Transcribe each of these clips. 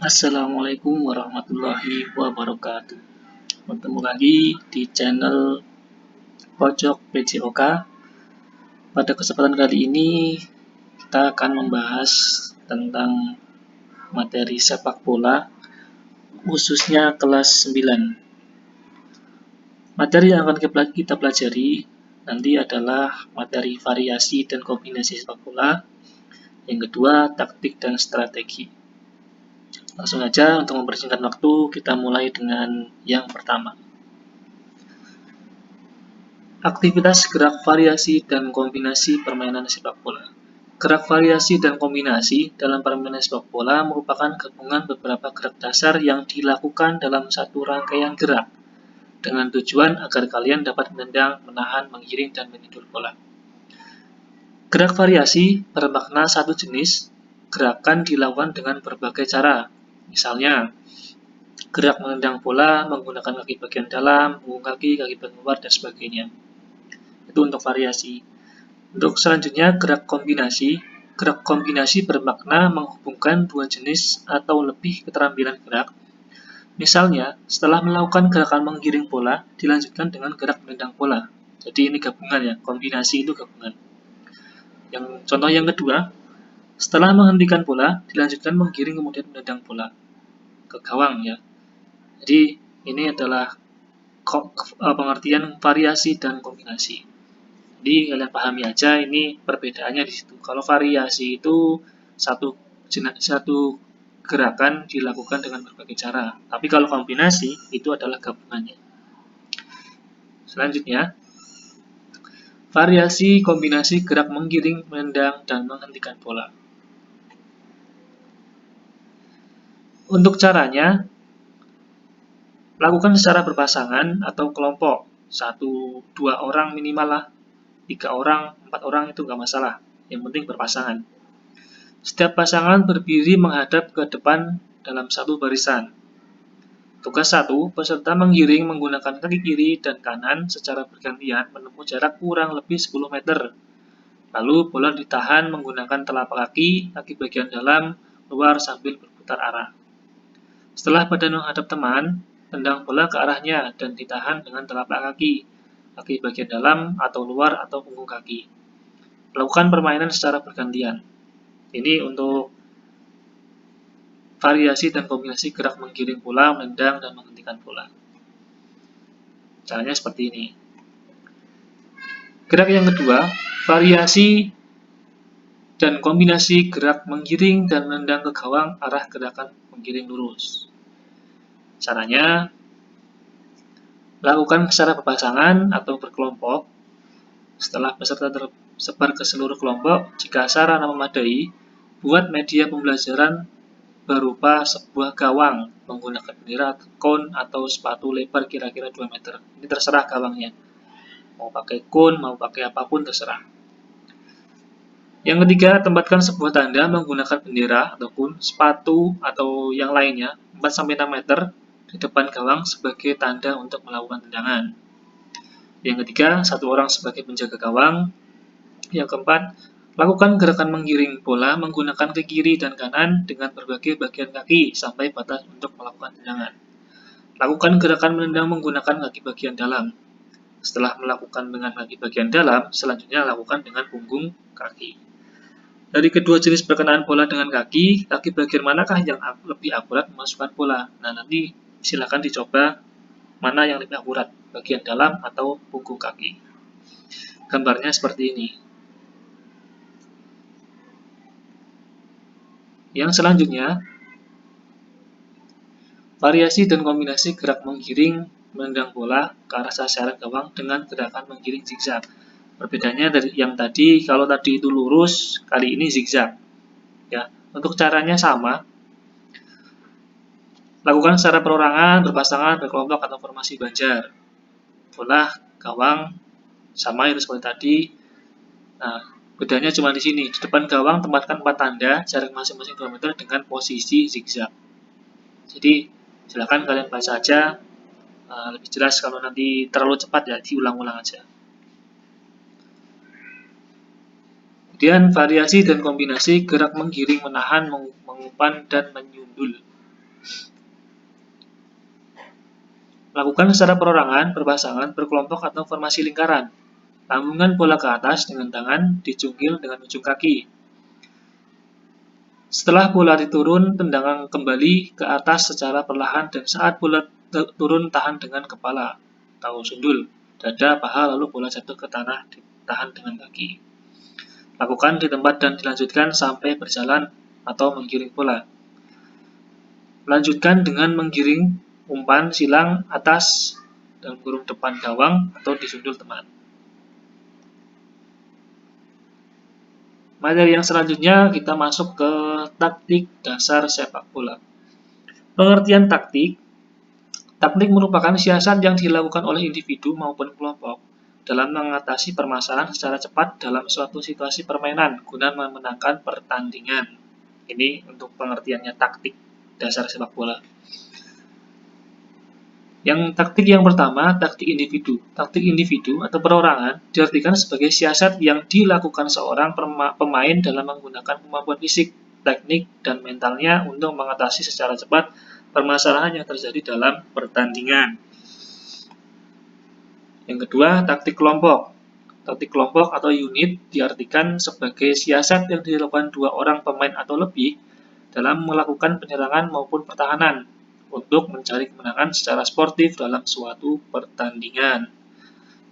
Assalamualaikum warahmatullahi wabarakatuh. Bertemu lagi di channel Pojok PJOK. Pada kesempatan kali ini kita akan membahas tentang materi sepak bola, khususnya kelas 9. Materi yang akan kita pelajari nanti adalah materi variasi dan kombinasi sepak bola. Yang kedua, taktik dan strategi. Langsung aja untuk mempersingkat waktu, kita mulai dengan yang pertama. Aktivitas gerak variasi dan kombinasi permainan sepak bola. Gerak variasi dan kombinasi dalam permainan sepak bola merupakan gabungan beberapa gerak dasar yang dilakukan dalam satu rangkaian gerak dengan tujuan agar kalian dapat menendang, menahan, menggiring, dan menyundul bola. Gerak variasi bermakna satu jenis gerakan dilakukan dengan berbagai cara. Misalnya, gerak menendang bola menggunakan kaki bagian dalam, punggung kaki bagian luar, dan sebagainya. Itu untuk variasi. Untuk selanjutnya, gerak kombinasi. Gerak kombinasi bermakna menghubungkan dua jenis atau lebih keterampilan gerak. Misalnya, setelah melakukan gerakan menggiring bola, dilanjutkan dengan gerak menendang bola. Jadi ini gabungan ya, kombinasi itu gabungan. Contoh yang kedua, setelah menghentikan bola, dilanjutkan menggiring kemudian menendang bola ke gawang ya. Jadi ini adalah pengertian variasi dan kombinasi. Jadi kalian pahami aja ini perbedaannya di situ. Kalau variasi itu satu gerakan dilakukan dengan berbagai cara. Tapi kalau kombinasi itu adalah gabungannya. Selanjutnya, variasi kombinasi gerak menggiring, menendang, dan menghentikan bola. Untuk caranya, lakukan secara berpasangan atau kelompok. 1-2 orang minimal lah. 3 orang, 4 orang itu nggak masalah. Yang penting berpasangan. Setiap pasangan berdiri menghadap ke depan dalam satu barisan. Tugas 1, peserta menggiring menggunakan kaki kiri dan kanan secara bergantian menempuh jarak kurang lebih 10 meter. Lalu bola ditahan menggunakan telapak kaki bagian dalam, luar sambil berputar arah. Setelah badan menghadap teman, tendang bola ke arahnya dan ditahan dengan telapak kaki bagian dalam atau luar atau punggung kaki. Lakukan permainan secara bergantian. Ini untuk variasi dan kombinasi gerak menggiring bola, menendang, dan menghentikan bola. Caranya seperti ini. Gerak yang kedua, variasi dan kombinasi gerak menggiring dan menendang ke gawang arah gerakan menggiring lurus. Caranya, lakukan secara berpasangan atau berkelompok. Setelah peserta tersebar ke seluruh kelompok, jika sarana memadai, buat media pembelajaran berupa sebuah gawang menggunakan bendera, kon, atau sepatu lebar kira-kira 2 meter. Ini terserah gawangnya. Mau pakai kon, mau pakai apapun terserah. Yang ketiga, tempatkan sebuah tanda menggunakan bendera ataupun sepatu atau yang lainnya 4-6 meter di depan gawang sebagai tanda untuk melakukan tendangan. Yang ketiga, 1 orang sebagai penjaga gawang. Yang keempat, lakukan gerakan menggiring bola menggunakan kaki kiri dan kanan dengan berbagai bagian kaki sampai batas untuk melakukan tendangan. Lakukan gerakan menendang menggunakan kaki bagian dalam. Setelah melakukan dengan kaki bagian dalam, selanjutnya lakukan dengan punggung kaki. Dari kedua jenis perkenaan bola dengan kaki bagian manakah yang lebih akurat memasukkan bola? Nah, nanti silakan dicoba mana yang lebih akurat, bagian dalam atau punggung kaki. Gambarnya seperti ini. Yang selanjutnya, variasi dan kombinasi gerak menggiring menendang bola ke arah sasaran gawang dengan gerakan menggiring zigzag. Perbedaannya dari yang tadi, kalau tadi itu lurus, kali ini zigzag. Ya, untuk caranya sama. Lakukan secara perorangan, berpasangan, berkelompok, atau formasi banjar. Bola, gawang, sama itu seperti tadi. Nah, bedanya cuma di sini. Di depan gawang tempatkan 4 tanda, jarak masing-masing 2 meter dengan posisi zigzag. Jadi, silakan kalian baca aja. Lebih jelas kalau nanti terlalu cepat ya, diulang-ulang aja. Kemudian variasi dan kombinasi gerak menggiring, menahan, mengumpan, dan menyundul. Lakukan secara perorangan, berpasangan, berkelompok, atau formasi lingkaran. Lambungkan bola ke atas dengan tangan dicungkil dengan ujung kaki. Setelah bola diturun, tendangkan kembali ke atas secara perlahan dan saat bola turun tahan dengan kepala atau sundul, dada, paha, lalu bola jatuh ke tanah ditahan dengan kaki. Lakukan di tempat dan dilanjutkan sampai berjalan atau menggiring bola. Lanjutkan dengan menggiring umpan silang atas dan kurung depan gawang atau disundul teman. Materi yang selanjutnya kita masuk ke taktik dasar sepak bola. Pengertian taktik. Taktik merupakan siasat yang dilakukan oleh individu maupun kelompok dalam mengatasi permasalahan secara cepat dalam suatu situasi permainan guna memenangkan pertandingan. Ini untuk pengertiannya taktik dasar sepak bola. Yang taktik yang pertama, taktik individu. Taktik individu atau perorangan diartikan sebagai siasat yang dilakukan seorang pemain dalam menggunakan kemampuan fisik, teknik, dan mentalnya untuk mengatasi secara cepat permasalahan yang terjadi dalam pertandingan. Yang kedua, taktik kelompok. Taktik kelompok atau unit diartikan sebagai siasat yang dilakukan dua orang pemain atau lebih dalam melakukan penyerangan maupun pertahanan untuk mencari kemenangan secara sportif dalam suatu pertandingan.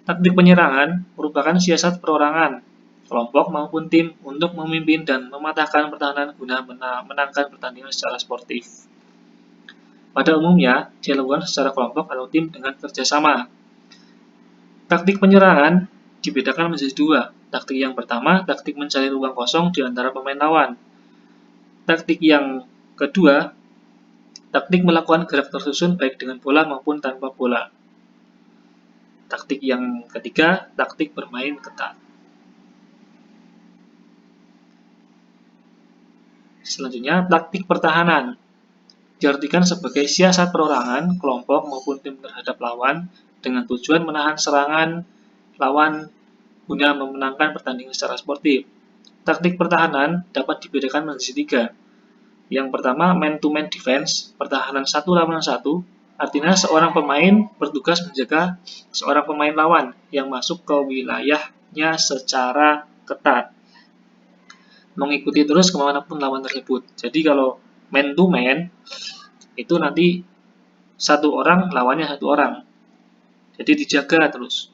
Taktik penyerangan merupakan siasat perorangan, kelompok maupun tim untuk memimpin dan mematahkan pertahanan guna menangkan pertandingan secara sportif. Pada umumnya, dilakukan secara kelompok atau tim dengan kerjasama. Taktik penyerangan dibedakan menjadi dua. Taktik yang pertama, taktik mencari ruang kosong di antara pemain lawan. Taktik yang kedua, taktik melakukan gerak tersusun baik dengan bola maupun tanpa bola. Taktik yang ketiga, taktik bermain ketat. Selanjutnya, taktik pertahanan. Diartikan sebagai siasat perorangan, kelompok maupun tim terhadap lawan dengan tujuan menahan serangan lawan guna memenangkan pertandingan secara sportif. Taktik pertahanan dapat dibedakan menjadi tiga. Yang pertama, man-to-man defense, pertahanan 1 lawan 1, artinya seorang pemain bertugas menjaga seorang pemain lawan yang masuk ke wilayahnya secara ketat, mengikuti terus kemanapun lawan tersebut. Jadi kalau man-to-man, itu nanti satu orang lawannya satu orang, jadi dijaga terus.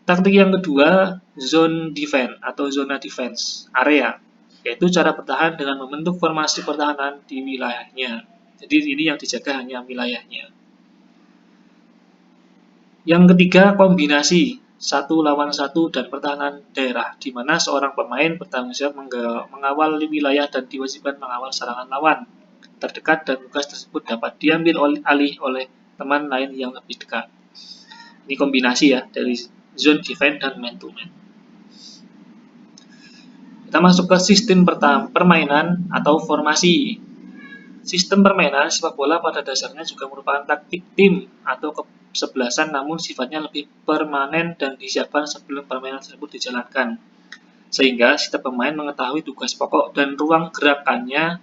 Taktik yang kedua, zone defense atau zona defense, area, yaitu cara bertahan dengan membentuk formasi pertahanan di wilayahnya. Jadi ini yang dijaga hanya wilayahnya. Yang ketiga, kombinasi 1 lawan 1 dan pertahanan daerah, di mana seorang pemain bertanggung jawab mengawal wilayah dan diwajibkan mengawal serangan lawan terdekat dan tugas tersebut dapat diambil alih oleh teman lain yang lebih dekat. Ini kombinasi ya dari zone defense dan man-to-man. Kita masuk ke sistem permainan atau formasi. Sistem permainan sepak bola pada dasarnya juga merupakan taktik tim atau kesebelasan, namun sifatnya lebih permanen dan disiapkan sebelum permainan tersebut dijalankan. Sehingga setiap pemain mengetahui tugas pokok dan ruang gerakannya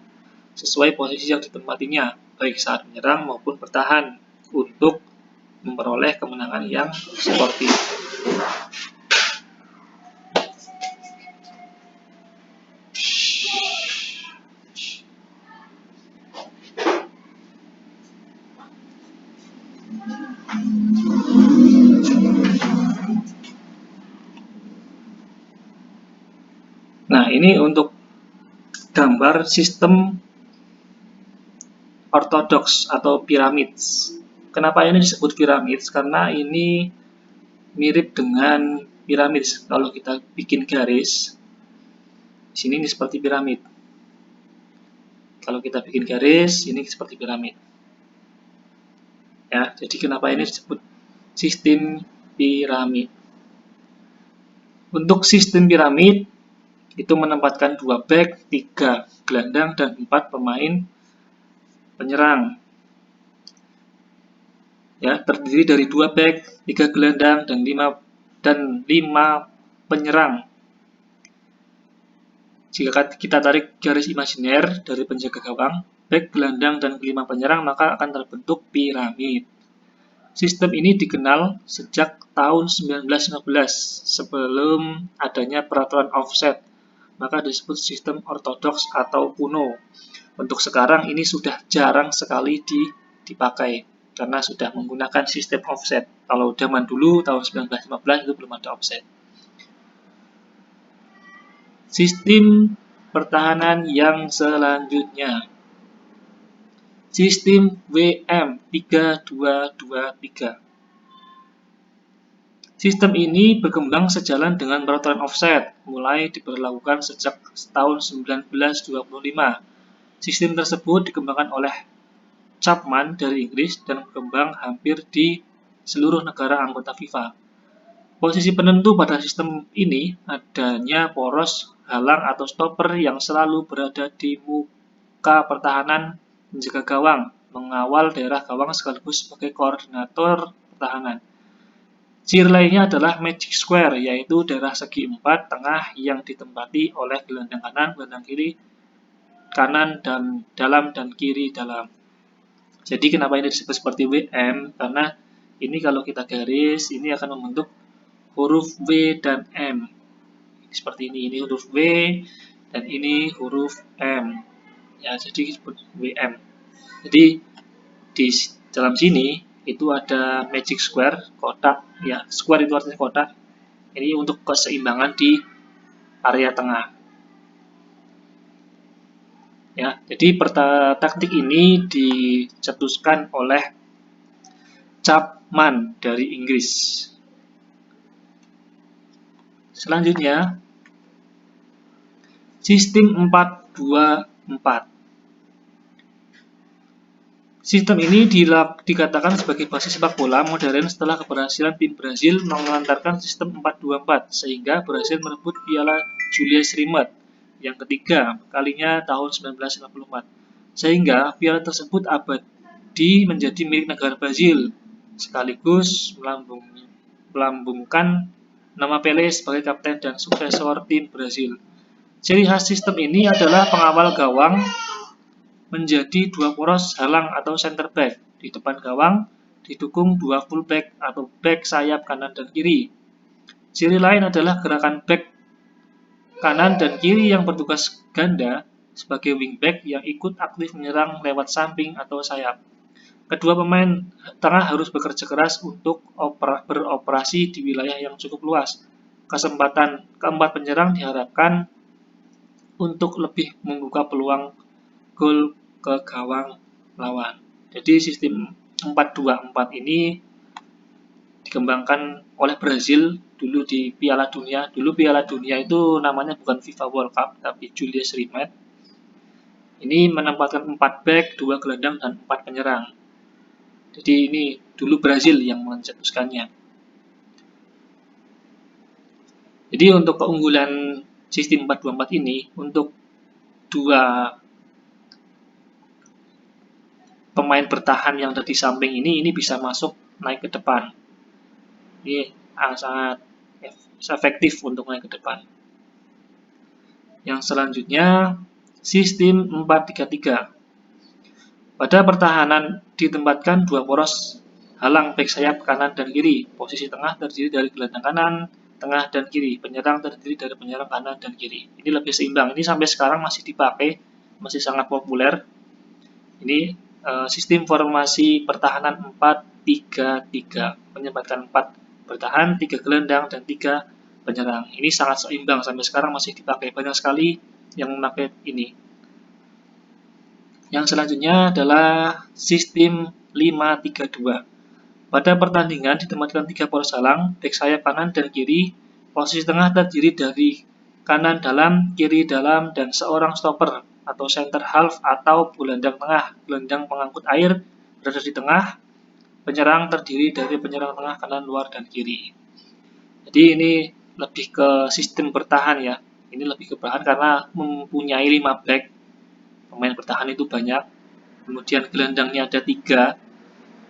sesuai posisi yang ditempatinya, baik saat menyerang maupun bertahan, untuk memperoleh kemenangan yang sportif. Nah, ini untuk gambar sistem ortodoks atau piramid. Kenapa ini disebut piramid? Karena ini mirip dengan piramid. Kalau kita bikin garis, di sini ini seperti piramid. Kalau kita bikin garis, ini seperti piramid. Ya, jadi kenapa ini disebut sistem piramid? Untuk sistem piramid itu menempatkan 2 back, 3 gelandang, dan 4 pemain penyerang. Ya, terdiri dari 2 back, 3 gelandang, dan 5 penyerang. Jika kita tarik garis imajiner dari penjaga gawang, bek, gelandang, dan kelima penyerang, maka akan terbentuk piramid. Sistem ini dikenal sejak tahun 1915 sebelum adanya peraturan offset, maka disebut sistem ortodoks atau kuno. Untuk sekarang ini sudah jarang sekali dipakai karena sudah menggunakan sistem offset. Kalau zaman dulu tahun 1915 itu belum ada offset. Sistem pertahanan yang selanjutnya, sistem WM 3223. Sistem ini berkembang sejalan dengan peraturan offset, mulai diberlakukan sejak tahun 1925. Sistem tersebut dikembangkan oleh Chapman dari Inggris dan berkembang hampir di seluruh negara anggota FIFA. Posisi penentu pada sistem ini adanya poros halang atau stopper yang selalu berada di muka pertahanan menjaga gawang, mengawal daerah gawang sekaligus sebagai koordinator pertahanan. Ciri lainnya adalah magic square, yaitu daerah segi 4 tengah yang ditempati oleh gelandang kanan, gelandang kiri, kanan dan dalam dan kiri dalam. Jadi kenapa ini disebut seperti WM? Karena ini kalau kita garis, ini akan membentuk huruf W dan M. Seperti ini huruf W dan ini huruf M. Ya, jadi disebut WM. Jadi di dalam sini itu ada magic square, kotak. Ya, square itu artinya kotak. Ini untuk keseimbangan di area tengah. Ya, jadi taktik ini dicetuskan oleh Chapman dari Inggris. Selanjutnya, sistem 4-2-4. Sistem ini dikatakan sebagai basis sepak bola modern setelah keberhasilan tim Brasil mengantarkan sistem 4-2-4 sehingga berhasil merebut Piala Julius Rimet yang ketiga kalinya tahun 1954. Sehingga piala tersebut abadi menjadi milik negara Brasil sekaligus melambungkan nama Pelé sebagai kapten dan suksesor tim Brasil. Ciri khas sistem ini adalah pengawal gawang menjadi dua poros halang atau center back di depan gawang, didukung dua fullback atau back sayap kanan dan kiri. Ciri lain adalah gerakan back kanan dan kiri yang bertugas ganda sebagai wingback yang ikut aktif menyerang lewat samping atau sayap. Kedua pemain tengah harus bekerja keras untuk beroperasi di wilayah yang cukup luas. Kesempatan keempat penyerang diharapkan untuk lebih membuka peluang gol ke gawang lawan. Jadi sistem 4-2-4 ini dikembangkan oleh Brazil dulu di Piala Dunia. Dulu Piala Dunia itu namanya bukan FIFA World Cup, tapi Julius Rimet. Ini menempatkan 4 back, 2 gelandang, dan 4 penyerang. Jadi ini dulu Brazil yang mencetuskannya. Jadi untuk keunggulan sistem 4-2-4 ini, untuk dua pemain bertahan yang ada di samping ini bisa masuk naik ke depan. Ini sangat efektif untuk naik ke depan. Yang selanjutnya, sistem 4-3-3. Pada pertahanan ditempatkan dua poros halang back sayap kanan dan kiri. Posisi tengah terdiri dari gelandang kanan, tengah dan kiri. Penyerang terdiri dari penyerang kanan dan kiri. Ini lebih seimbang. Ini sampai sekarang masih dipakai, masih sangat populer. Ini sistem formasi pertahanan 4-3-3. Menyebabkan 4 bertahan, 3 gelandang, dan 3 penyerang. Ini sangat seimbang, sampai sekarang masih dipakai. Banyak sekali yang memakai ini. Yang selanjutnya adalah sistem 5-3-2. Pada pertandingan ditempatkan 3 poros halang, back sayap kanan dan kiri. Posisi tengah terdiri dari kanan dalam, kiri dalam, dan seorang stopper atau center half atau gelandang tengah. Gelandang pengangkut air berada di tengah. Penyerang terdiri dari penyerang tengah, kanan, luar, dan kiri. Jadi ini lebih ke sistem bertahan ya. Ini lebih ke bertahan karena mempunyai 5 back. Pemain bertahan itu banyak, kemudian gelandangnya ada 3,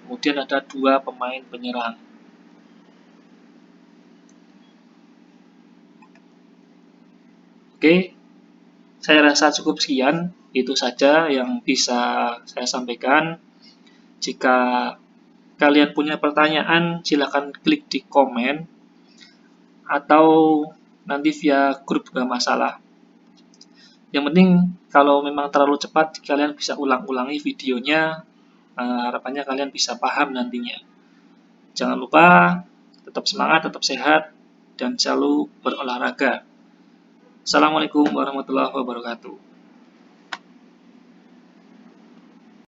kemudian ada 2 pemain penyerang. Oke, Saya rasa cukup sekian, itu saja yang bisa saya sampaikan. Jika kalian punya pertanyaan, silakan klik di komen atau nanti via grup juga masalah. Yang penting kalau memang terlalu cepat, kalian bisa ulang-ulangi videonya, harapannya kalian bisa paham nantinya. Jangan lupa tetap semangat, tetap sehat, dan selalu berolahraga. Assalamualaikum warahmatullahi wabarakatuh.